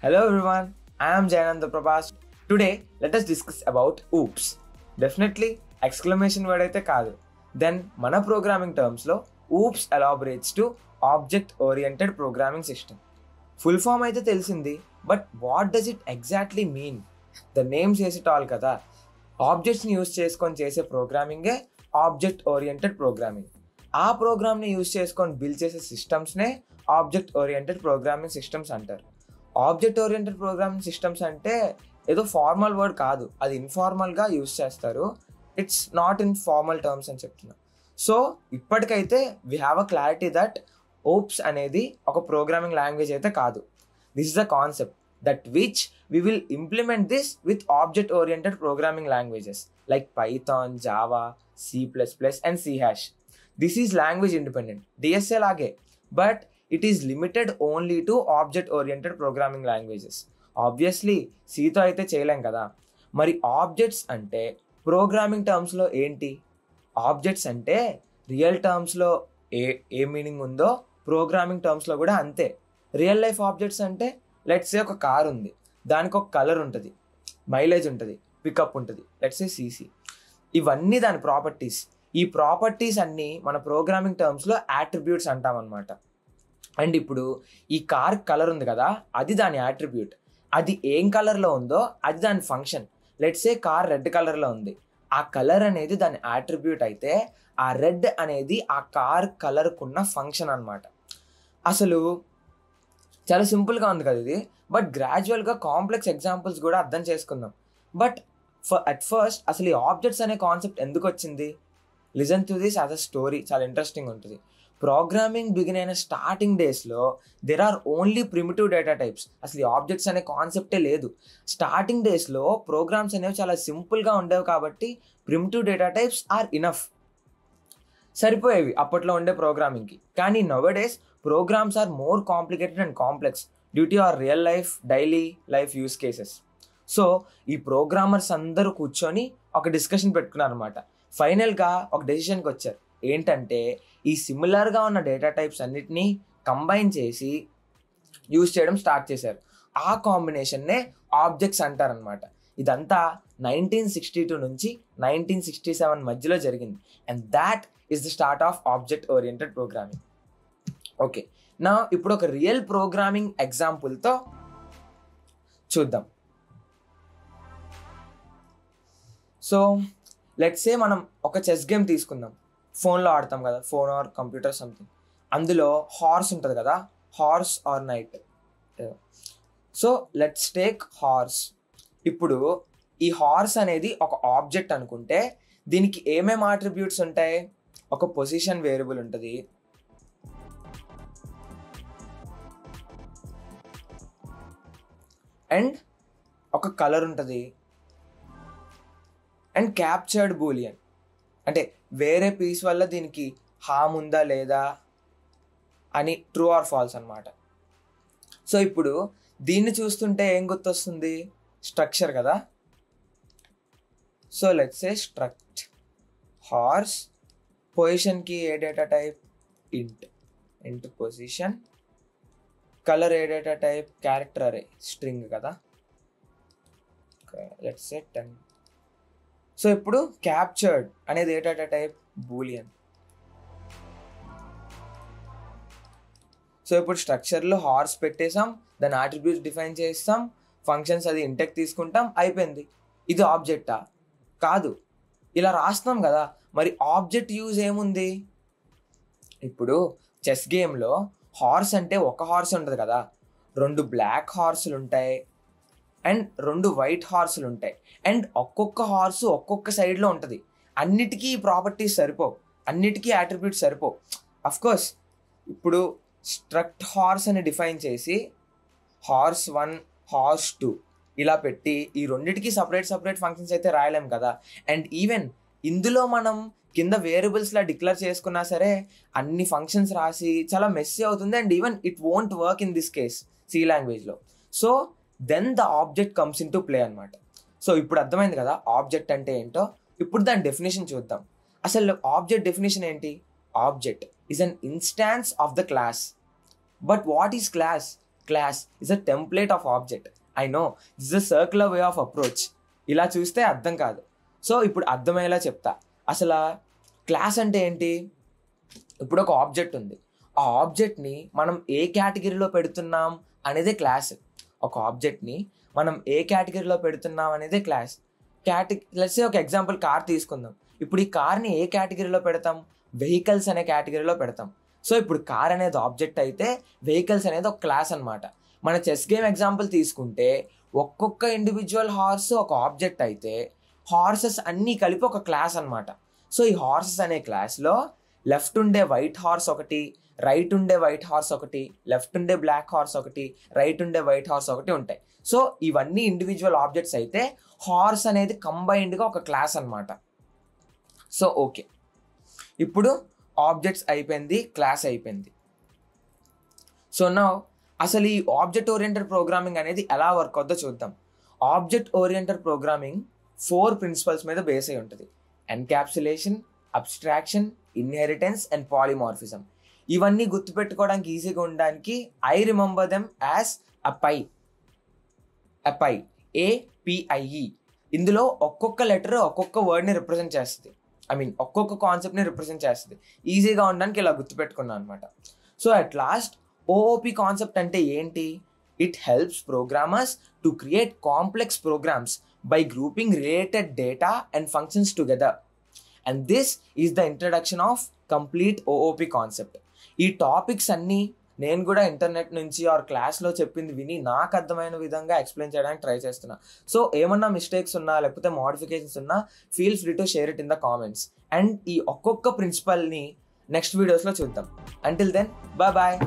Hello everyone, I am Jayananda Prabhas. Today, let us discuss about OOPS. Definitely, exclamation word అయితే కాదు. Then, మన programming terms లో OOPS elaborates to Object Oriented Programming System. Full form అయితే తెలిసింది, but what does it exactly mean? The name says it all కదా. ఆబ్జెక్ట్స్ని use చేసుకొని చేసే ప్రోగ్రామింగే object oriented programming. ఆ ప్రోగ్రామ్ని యూజ్ చేసుకొని బిల్డ్ చేసే సిస్టమ్స్నే ఆబ్జెక్ట్ ఓరియంటెడ్ ప్రోగ్రామింగ్ సిస్టమ్స్ అంటారు. ఆబ్జెక్ట్ ఓరియంటెడ్ ప్రోగ్రామింగ్ సిస్టమ్స్ అంటే ఏదో ఫార్మల్ వర్డ్ కాదు, అది ఇన్ఫార్మల్గా యూజ్ చేస్తారు. It's not in formal terms అని చెప్తున్నా. సో ఇప్పటికైతే we have a clarity that ops అనేది ఒక ప్రోగ్రామింగ్ లాంగ్వేజ్ అయితే కాదు. This is a concept that which we will implement this with object oriented programming languages like Python, Java, C++ and C#. This is language independent, DSA lage, but it is limited only to object oriented programming languages. Obviously C తో అయితే చేయలేం కదా. మరి objects అంటే programming టర్మ్స్లో ఏంటి? Objects అంటే real టర్మ్స్లో a meaning ఉందో programming టర్మ్స్లో కూడా అంతే. రియల్ లైఫ్ ఆబ్జెక్ట్స్ అంటే లెట్స్ సే ఒక కార్ ఉంది, దానికి ఒక కలర్ ఉంటుంది, మైలేజ్ ఉంటుంది, పికప్ ఉంటుంది, లెట్స్ సే సీసీ. ఇవన్నీ దాని ప్రాపర్టీస్. ఈ ప్రాపర్టీస్ అన్నీ మన ప్రోగ్రామింగ్ టర్మ్స్లో యాట్రిబ్యూట్స్ అంటాం అనమాట. అండ్ ఇప్పుడు ఈ కార్ కలర్ ఉంది కదా, అది దాని యాట్రిబ్యూట్. అది ఏం కలర్లో ఉందో అది దాని function. Let's say car red కలర్లో ఉంది, ఆ కలర్ అనేది దాని యాట్రిబ్యూట్ అయితే ఆ రెడ్ అనేది ఆ కార్ కలర్కున్న ఫంక్షన్ అనమాట. అసలు చాలా సింపుల్గా ఉంది కదా ఇది, బట్ గ్రాడ్యువల్గా కాంప్లెక్స్ ఎగ్జాంపుల్స్ కూడా అర్థం చేసుకుందాం. బట్ అట్ ఫస్ట్ అసలు ఈ ఆబ్జెక్ట్స్ అనే కాన్సెప్ట్ ఎందుకు వచ్చింది? Listen to this as a story, చాలా ఇంట్రెస్టింగ్ ఉంటుంది. ప్రోగ్రామింగ్ బిగిన్ అయిన స్టార్టింగ్ డేస్లో there are only primitive data types. అసలు ఈ ఆబ్జెక్ట్స్ అనే కాన్సెప్టే లేదు. స్టార్టింగ్ డేస్లో ప్రోగ్రామ్స్ అనేవి చాలా సింపుల్గా ఉండేవి కాబట్టి primitive data types are enough, సరిపోయేవి అప్పట్లో ఉండే ప్రోగ్రామింగ్కి. కానీ nowadays programs are more complicated and complex due to our real life, daily life use cases. So ఈ ప్రోగ్రామర్స్ అందరూ కూర్చొని ఒక డిస్కషన్ పెట్టుకున్నారు అనమాట. ఫైనల్గా ఒక డెసిషన్కి వచ్చారు. ఏంటంటే ఈ సిమిలర్గా ఉన్న డేటా టైప్స్ అన్నిటినీ కంబైన్ చేసి యూజ్ చేయడం స్టార్ట్ చేశారు. ఆ కాంబినేషన్నే ఆబ్జెక్ట్స్ అంటారనమాట. ఇదంతా 1962 నుంచి 1967 మధ్యలో జరిగింది. And that is the start of object oriented programming. Okay, నా ఇప్పుడు ఒక రియల్ ప్రోగ్రామింగ్ ఎగ్జాంపుల్తో చూద్దాం. సో లెట్స్ సే మనం ఒక చెస్ గేమ్ తీసుకుందాం. ఫోన్లో ఆడతాం కదా, ఫోన్ ఆర్ కంప్యూటర్ సంథింగ్. అందులో హార్స్ ఉంటుంది కదా, horse or night. So let's take horse. ఇప్పుడు ఈ హార్స్ అనేది ఒక ఆబ్జెక్ట్ అనుకుంటే దీనికి ఏమేమి ఆట్రిబ్యూట్స్ ఉంటాయి? ఒక పొజిషన్ వేరియబుల్ ఉంటుంది, అండ్ ఒక కలర్ ఉంటుంది, అండ్ క్యాప్చర్డ్ బూలియన్ అంటే వేరే పీస్ వల్ల దీనికి హామ్ ఉందా లేదా అని ట్రూ ఆర్ ఫాల్స్ అనమాట. సో ఇప్పుడు దీన్ని చూస్తుంటే ఏం గుర్తొస్తుంది? స్ట్రక్చర్ కదా. So let's say struct horse, పొజిషన్కి ఏ డేటా టైప్? ఇంట్ పొజిషన్. కలర్ ఏ డేటా టైప్? క్యారెక్టర్ అరే, స్ట్రింగ్ కదా. Let's say 10. సో ఇప్పుడు క్యాప్చర్డ్ అనేది ఏ డేటా టైప్? బూలియన్. సో ఇప్పుడు స్ట్రక్చర్లో హార్స్ పెట్టేసాం, దాని ఆట్రిబ్యూట్స్ డిఫైన్ చేస్తాం, ఫంక్షన్స్ అది ఇంటెక్ తీసుకుంటాం, అయిపోయింది. ఇది ఆబ్జెక్టా? కాదు, ఇలా రాస్తాం కదా. మరి ఆబ్జెక్ట్ యూజ్ ఏముంది? ఇప్పుడు చెస్ గేమ్లో హార్స్ అంటే ఒక హార్స్ ఉంటుంది కదా, 2 బ్లాక్ హార్సులు ఉంటాయి అండ్ 2 వైట్ హార్సులు ఉంటాయి, అండ్ ఒక్కొక్క హార్సు ఒక్కొక్క సైడ్లో ఉంటుంది. అన్నిటికీ ప్రాపర్టీస్ సరిపోవు, అన్నిటికీ యాట్రిబ్యూట్స్ సరిపోవు. అఫ్కోర్స్ ఇప్పుడు స్ట్రక్ట్ హార్స్ అని డిఫైన్ చేసి హార్స్ 1, హార్స్ 2 ఇలా పెట్టి ఈ రెండింటికి సపరేట్ ఫంక్షన్స్ అయితే రాయలేం కదా. అండ్ ఈవెన్ ఇందులో మనం కింద వేరియబుల్స్లా డిక్లేర్ చేసుకున్నా సరే అన్ని ఫంక్షన్స్ రాసి చాలా మెస్సీ అవుతుంది. And even it won't work in this case C లాంగ్వేజ్లో. So then the object comes into play అనమాట. సో ఇప్పుడు అర్థమైంది కదా ఆబ్జెక్ట్ అంటే ఏంటో. ఇప్పుడు దాని డెఫినేషన్ చూద్దాం. అసలు ఆబ్జెక్ట్ డెఫినేషన్ ఏంటి? Object is an instance of the class. But what is class? Class is a template of object. I know this is a circular way of approach. ఇలా చూస్తే అర్థం కాదు. సో ఇప్పుడు అర్థమయ్యేలా చెప్తా. అసలు క్లాస్ అంటే ఏంటి? ఇప్పుడు ఒక ఆబ్జెక్ట్ ఉంది. ఆ ఆబ్జెక్ట్ని మనం ఏ కేటగిరీలో పెడుతున్నాం అనేదే క్లాస్. ఒక ఆబ్జెక్ట్ని మనం ఏ కేటగిరీలో పెడుతున్నాం అనేదే క్లాస్. లెట్స్ సే ఒక ఎగ్జాంపుల్ కార్ తీసుకుందాం. ఇప్పుడు ఈ కార్ని ఏ కేటగిరీలో పెడతాం? వెహికల్స్ అనే కేటగిరీలో పెడతాం. సో ఇప్పుడు కార్ అనేది ఆబ్జెక్ట్ అయితే వెహికల్స్ అనేది ఒక క్లాస్ అనమాట. మన చెస్ గేమ్ ఎగ్జాంపుల్ తీసుకుంటే ఒక్కొక్క ఇండివిజువల్ హార్స్ ఒక ఆబ్జెక్ట్ అయితే హార్సెస్ అన్నీ కలిపి ఒక క్లాస్ అనమాట. సో ఈ హార్సెస్ అనే క్లాస్లో లెఫ్ట్ ఉండే వైట్ హార్స్ ఒకటి, రైట్ ఉండే వైట్ హార్స్ ఒకటి, లెఫ్ట్ ఉండే బ్లాక్ హార్స్ ఒకటి, రైట్ ఉండే వైట్ హార్స్ ఒకటి ఉంటాయి. సో ఇవన్నీ ఇండివిజువల్ ఆబ్జెక్ట్స్ అయితే హార్స్ అనేది కంబైన్డ్గా ఒక క్లాస్ అనమాట. సో ఓకే, ఇప్పుడు ఆబ్జెక్ట్స్ అయిపోయింది, క్లాస్ అయిపోయింది. సో నా అసలు ఈ ఆబ్జెక్ట్ ఓరియంటెడ్ ప్రోగ్రామింగ్ అనేది ఎలా వర్క్ అవుతుందో చూద్దాం. ఆబ్జెక్ట్ ఓరియంటెడ్ ప్రోగ్రామింగ్ 4 ప్రిన్సిపల్స్ మీద బేస్ అయి ఉంటుంది. Encapsulation, abstraction, inheritance and polymorphism. ఇవన్నీ గుర్తుపెట్టుకోవడానికి ఈజీగా ఉండడానికి I remember them as APIE. APIE. ఇందులో ఒక్కొక్క లెటర్ ఒక్కొక్క వర్డ్ని రిప్రజెంట్ చేస్తుంది. ఒక్కొక్క కాన్సెప్ట్ని రిప్రజెంట్ చేస్తుంది. ఈజీగా ఉండడానికి ఇలా గుర్తుపెట్టుకున్నాను అనమాట. So at last OOP concept అంటే ఏంటి? It helps programmers to create complex programs by grouping related data and functions together. And this is the introduction of complete OOP concept. ఈ టాపిక్స్ అన్నీ నేను కూడా ఇంటర్నెట్ నుంచి ఆర్ క్లాస్లో చెప్పింది విని నాకు అర్థమైన విధంగా ఎక్స్ప్లెయిన్ చేయడానికి ట్రై చేస్తున్నా. సో ఏమన్నా మిస్టేక్స్ ఉన్నా లేకపోతే మోడిఫికేషన్స్ ఉన్నా feel free to share it in the comments. And ఈ ఒక్కొక్క ప్రిన్సిపల్ని నెక్స్ట్ వీడియోస్లో చూద్దాం. Until then bye.